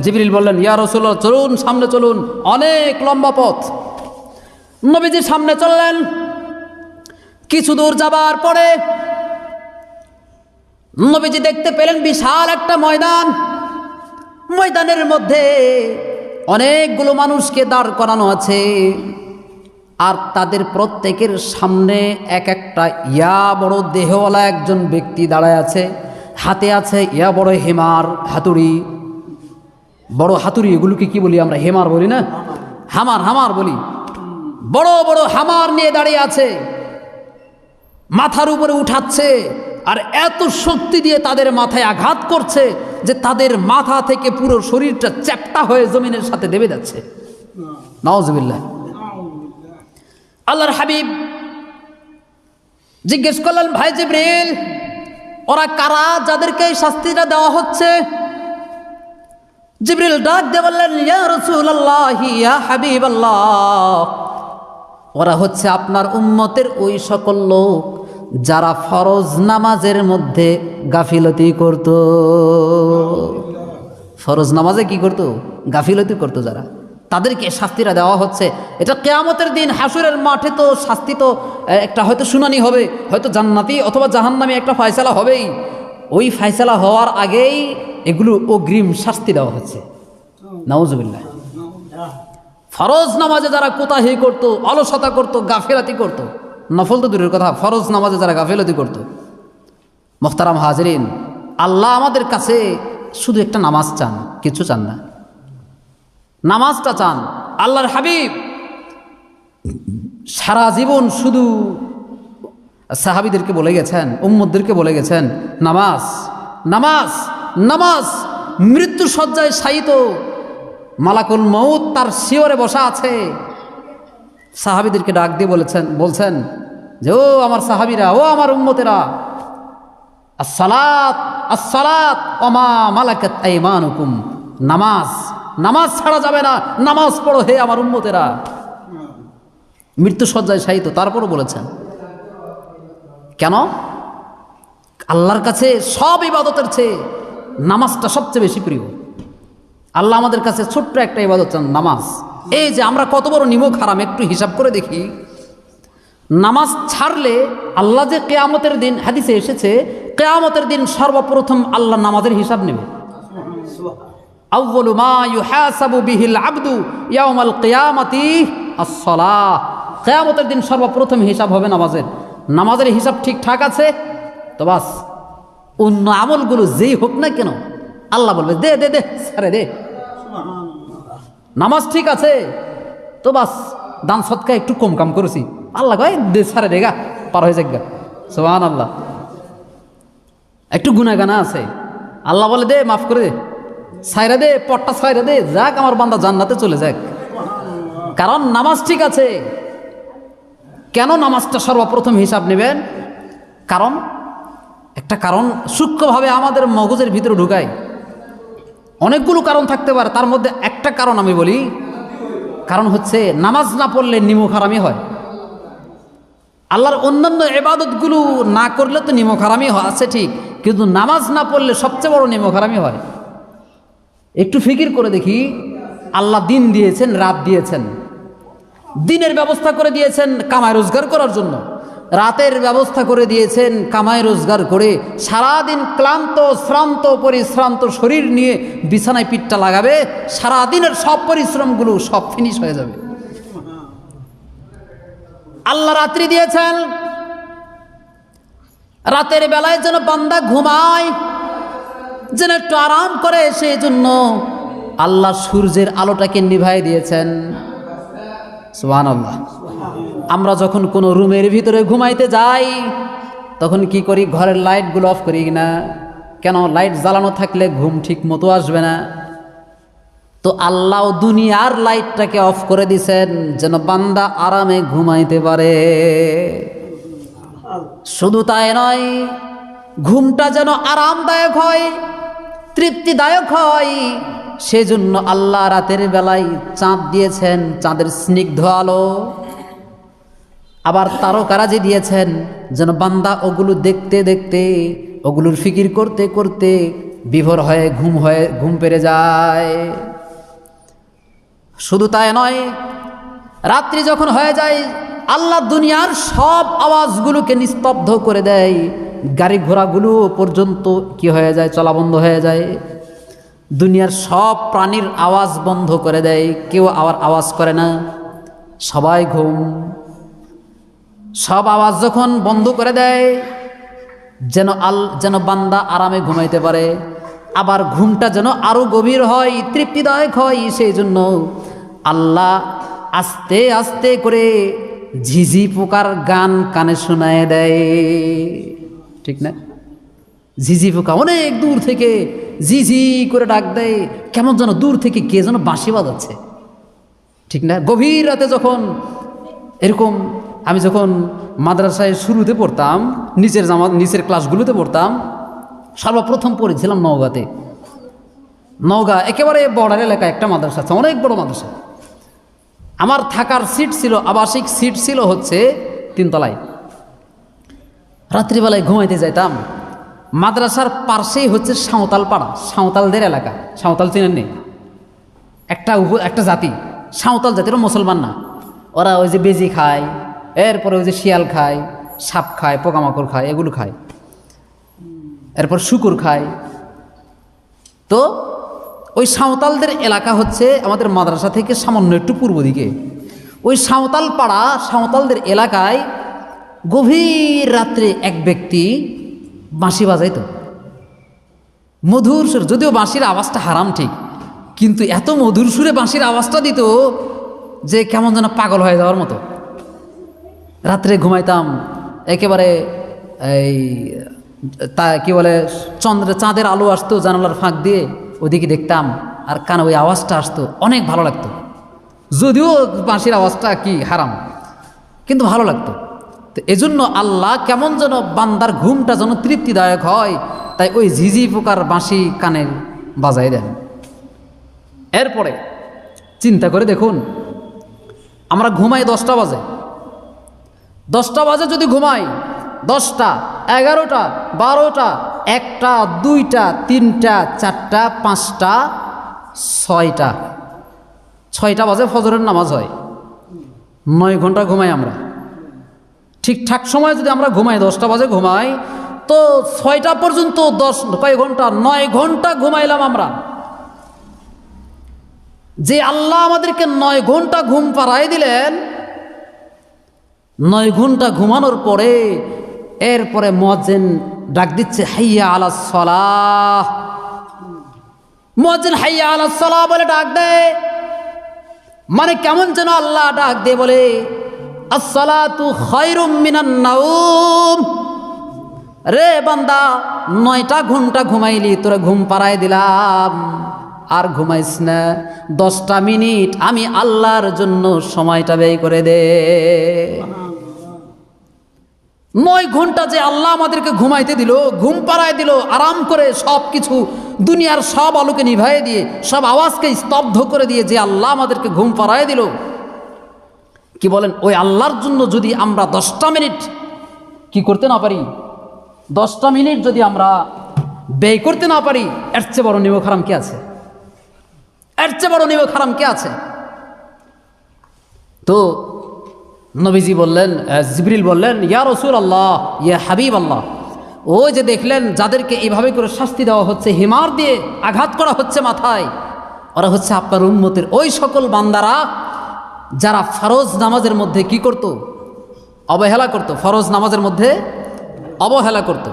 জিবরিল বললেন, ইয়া রাসূলুল্লাহ, চলুন, সামনে চলুন, অনেক লম্বা পথ। নবীজি সামনে চললেন। কিছু দূর যাবার পরে নবীজি দেখতে পেলেন বিশাল একটা ময়দান। ময়দানের মধ্যে অনেকগুলো মানুষকে দাঁড় করানো আছে, আর তাদের প্রত্যেকের সামনে এক একটা ইয়া বড় দেহওয়ালা একজন ব্যক্তি দাঁড়ায় আছে। হাতে আছে ইয়া বড় হেমার, হাতুড়ি, বড় হাতুড়ি। এগুলোকে কি বলি আমরা? হেমার বলি না? হামার বলি। বড় বড় হামার নিয়ে দাঁড়িয়ে আছে, মাথার উপরে উঠাচ্ছে, আর এত শক্তি দিয়ে তাদের মাথায় আঘাত করছে যে তাদের মাথা থেকে পুরো শরীরটা চ্যাপ্টা হয়ে জমিনের সাথে দেবে যাচ্ছে। নাউজুবিল্লাহ। আল্লাহর হাবিব জিজ্ঞেস করলেন, ভাই জিবরিল, ওরা কারা যাদেরকে এই শাস্তিটা দেওয়া হচ্ছে? জিবরিল ডাক দিয়ে বললেন, ইয়া রাসূলুল্লাহ, ইয়া হাবিবাল্লাহ, ওরা হচ্ছে আপনার উম্মতের ওই সকল লোক যারা ফরজ নামাজের মধ্যে গাফিলতি করত। ফরজ নামাজে কি করত? গাফিলতি করত যারা, তাদেরকে শাস্তিটা দেওয়া হচ্ছে। এটা কিয়ামতের দিন হাসরের মাঠে তো শাস্তি তো একটা হয়তো শুনানি হবে, হয়তো জান্নাতি অথবা জাহান্নামী একটা ফয়সালা হবেই। ওই ফয়সালা হওয়ার আগেই এগুলো অগ্রিম শাস্তি দেওয়া হচ্ছে। নাউজুবিল্লাহ। ফরজ নামাজে যারা কোতাহি করত, অলসতা করত, গাফিলাতি করত, নফল তো দূরের কথা, ফরজ নামাজে যারা গাফিলাতি করত, মুহতারাম হাজরিন, আল্লাহ আমাদের কাছে শুধু একটা নামাজ চান, কিছু চান না, নামাজটা চান। আল্লাহর হাবিব সারা জীবন শুধু সাহাবীদেরকে বলে গেছেন, উম্মতদেরকে বলে গেছেন, নামাজ, নামাজ, নামাজ। মৃত্যু শয্যায় শায়িত মালাকুল মউত তার শিয়রে বসা আছে, সাহাবীদেরকে ডাক দিয়ে বলছেন যে, ও আমার সাহাবীরা, ও আমার উম্মতেরা, আসসালাত, আসসালাত ওমা মালাকাত আইমানুকুম, নামাজ, নামাজ ছাড়া যাবে না, নামাজ পড়ো হে আমার উম্মতেরা। মৃত্যু শয্যায় শায়িত, তারপরও বলেছেন। কেন? আল্লাহর কাছে সব ইবাদতের চেয়ে নামাজটা সবচেয়ে বেশি প্রিয়। আল্লাহ আমাদের কাছে ছোট্ট একটা ইবাদত চান, নামাজ। এই যে আমরা কত বড় নিমক হারাম, একটু হিসাব করে দেখি। নামাজ ছাড়লে আল্লাহ যে কিয়ামতের দিন, হাদিসে এসেছে, কিয়ামতের দিন সর্বপ্রথম আল্লাহ নামাজের হিসাব নেবে। আউয়ালু মা ইউহাসাবু বিহিল আবদু ইয়াউমাল কিয়ামাতি আস-সালাহ। কিয়ামতের দিন সর্বপ্রথম হিসাব হবে নামাজের। নামাজের হিসাব ঠিকঠাক আছে তো বাস, অন্য আমলগুলো যেই হোক না কেন আল্লাহ বলবে, দে দে দে সারে দে। নামাজ ঠিক আছে তো বাস, দান সৎকা একটু কম কাম করেছি, আল্লাহ কয় দে সারে দেগা, পার হয়ে যাক গা। সুবহানাল্লাহ। একটু গুনাহগানা আছে, আল্লাহ বলে দে, মাফ করে দে, সাইরা দে, পটটা সাইরা দে, যাক আমার বান্দা জান্নাতে চলে যাক। কারণ নামাজ ঠিক আছে। কেন নামাজটা সর্বপ্রথম হিসাব নেবেন? কারণ একটা কারণ সূক্ষ্মভাবে আমাদের মগজের ভিতরে ঢুকায়। অনেকগুলো কারণ থাকতে পারে, তার মধ্যে একটা কারণ আমি বলি, কারণ হচ্ছে নামাজ না পড়লে নিমক হারামি হয়। আল্লাহর অন্যান্য ইবাদতগুলো না করলে তো নিমক হারামি আছে ঠিক, কিন্তু নামাজ না পড়লে সবচেয়ে বড় নিমক হারামি হয়। একটু ফিকির করে দেখি, আল্লাহ দিন দিয়েছেন, রাত দিয়েছেন, দিনের ব্যবস্থা করে দিয়েছেন কামাই রোজগার করার জন্য, রাতের ব্যবস্থা করে দিয়েছেন কামাই রোজগার করে সারাদিন ক্লান্ত শ্রান্ত পরিশ্রান্ত শরীর নিয়ে বিছানায় পিঠটা লাগাবে, সারাদিনের সব পরিশ্রমগুলো সব ফিনিশ হয়ে যাবে। আল্লাহ রাত্রি দিয়েছেন, রাতের বেলায় যেন বান্দা ঘুমায়, যেন একটু আরাম করে, সেই জন্য আল্লাহ সূর্যের আলোটাকে নিভাই দিয়েছেন। সুবহানাল্লাহ। আমরা যখন কোনো রুমের ভিতরে ঘুমাইতে যাই তখন কি করি? ঘরের লাইটগুলো অফ করি না কেন? লাইট জ্বালানো থাকলে ঘুম ঠিক মতো আসবে না। তো আল্লাহ দুনিয়ার লাইটটাকে অফ করে দিছেন যেন বান্দা আরামে ঘুমাইতে পারে। শুধু তাই নয়, ঘুমটা যেন আরামদায়ক হয়, তৃপ্তিদায়ক হয়, সেজন্য আল্লাহ রাতের বেলায় চাঁদ দিয়েছেন, চাঁদের স্নিগ্ধ আলো, আবার তারকারাজি দিয়েছেন যেন বান্দা ওগুলো দেখতে দেখতে, ওগুলোর ফিকির করতে করতে বিভোর হয়ে ঘুম পেরে যায়। শুধু তাই নয়, রাত্রি যখন হয়ে যায় আল্লাহ দুনিয়ার সব আওয়াজগুলোকে নিস্তব্ধ করে দেয়। গাড়ি ঘোড়াগুলো পর্যন্ত কি হয়ে যায়, চলা বন্ধ হয়ে যায়। দুনিয়ার সব প্রাণীর আওয়াজ বন্ধ করে দেয়, কেউ আওয়াজ করে না, সবাই ঘুম। সব আওয়াজ যখন বন্ধ করে দেয় যেন বান্দা আরামে ঘুমাইতে পারে, আবার ঘুমটা যেন আরো গভীর হয়, তৃপ্তিদায়ক হয়, সেই জন্য আল্লাহ আস্তে আস্তে করে ঝিঝি পোকার গান কানে শোনায় দেয়, ঠিক না? ঝিঝি পোকা অনেক দূর থেকে ঝিঝি করে ডাক দেয়, কেমন যেন দূর থেকে কে যেন বাঁশি বাজাচ্ছে, ঠিক না? গভীর রাতে যখন এরকম, আমি যখন মাদ্রাসায় শুরুতে পড়তাম, নিচের ক্লাসগুলোতে পড়তাম, সর্বপ্রথম পড়েছিলাম নওগাঁতে। নওগাঁ একেবারে বর্ডার এলাকায় একটা মাদ্রাসা আছে, অনেক বড় মাদ্রাসা। আমার থাকার সিট ছিল, আবাসিক সিট ছিল হচ্ছে 3 তলায়। রাত্রিবেলায় ঘুমাইতে যাইতাম। মাদ্রাসার পাশেই হচ্ছে সাঁওতাল পাড়া, সাঁওতালদের এলাকা। সাঁওতাল চিনেন নি? একটা জাতি, সাঁওতাল জাতির, মুসলমান না। ওরা ওই যে বেজি খায়, এরপরে ওই যে শিয়াল খায়, সাপ খায়, পোকামাকড় খায়, এগুলো খায়, এরপর শুকুর খায়। তো ওই সাঁওতালদের এলাকা হচ্ছে আমাদের মাদ্রাসা থেকে সামান্য একটু পূর্ব দিকে। ওই সাঁওতাল পাড়া, সাঁওতালদের এলাকায় গভীর রাত্রে এক ব্যক্তি বাঁশি বাজাইতো, মধুর সুর। যদিও বাঁশির আওয়াজটা হারাম ঠিক, কিন্তু এত মধুর সুরে বাঁশির আওয়াজটা দিত যে কেমন যেন পাগল হয়ে যাওয়ার মতো। রাত্রে ঘুমাইতাম একেবারে, এই কি বলে, চাঁদের আলো আসতো জানালার ফাঁক দিয়ে, ওদিকে দেখতাম, আর কানে ওই আওয়াজটা আসতো, অনেক ভালো লাগতো। যদিও বাঁশির আওয়াজটা কি হারাম, কিন্তু ভালো লাগতো। তো এজন্য আল্লাহ কেমন যেন বান্দার ঘুমটা যেন তৃপ্তিদায়ক হয়, তাই ওই ঝিঝি পোকার বাঁশি কানে বাজাই দেন। এরপরে চিন্তা করে দেখুন, আমরা ঘুমাই 10টা বাজে। 10টা বাজে যদি ঘুমাই, 10টা, 11টা, 12টা, 1টা, 2টা, 3টা, 4টা, 5টা, 6টা, 6টা বাজে ফজরের নামাজ হয়। 9 ঘন্টা ঘুমাই আমরা। ঠিকঠাক সময় যদি আমরা ঘুমাই, 10টা বাজে ঘুমাই, তো 6টা পর্যন্ত কয় ঘন্টা? 9 ঘন্টা ঘুমাইলাম আমরা। যে আল্লাহ আমাদেরকে 9 ঘন্টা ঘুম পাড়ায় দিলেন, 9 ঘন্টা ঘুমানোর পরে এরপরে মুয়াজ্জিন ডাক দিচ্ছে, হাইয়া আলাস সালাহ। মুয়াজ্জিন হাইয়া আলাস সালাহ বলে ডাক দেয়, মানে কেমন যেন আল্লাহ ডাক দিয়ে বলে, আসসালাতু খায়রুম মিনান নাওম। রে বান্দা, 9টা ঘন্টা ঘুমাইলি, তোরা ঘুম পাড়ায় দিলাম, আর ঘুমাইস না। 10টা মিনিট আমি আল্লাহর জন্য সময়টা ব্যয় করে দে। 9 ঘন্টা যে আল্লাহ আমাদেরকে ঘুমাইতে দিল, ঘুম পাড়ায় দিল, আরাম করে সব কিছু, দুনিয়ার সব আলোকে নিভাইয়ে দিয়ে, সব আওয়াজকে স্তব্ধ করে দিয়ে যে আল্লাহ আমাদেরকে ঘুম পাড়ায় দিল, কি বলেন, ওই আল্লাহর জন্য যদি আমরা 10টা মিনিট কি করতে না পারি, 10টা মিনিট যদি আমরা ব্যয় করতে না পারি, এর চেয়ে বড় নিমক হারাম কি আছে? এর চেয়ে বড় নিমক হারাম কি আছে? তো নবীজি বললেন, জিবরিল বললেন, ইয়া রাসূলুল্লাহ, ইয়া হাবিবাল্লাহ, ওই যে দেখলেন যাদেরকে এইভাবে করে শাস্তি দেওয়া হচ্ছে, হিমার দিয়ে আঘাত করা হচ্ছে মাথায়, ওরা হচ্ছে আপনার উম্মতের ওই সকল বান্দারা যারা ফরজ নামাজের মধ্যে কি করত? অবহেলা করত। ফরজ নামাজের মধ্যে অবহেলা করত।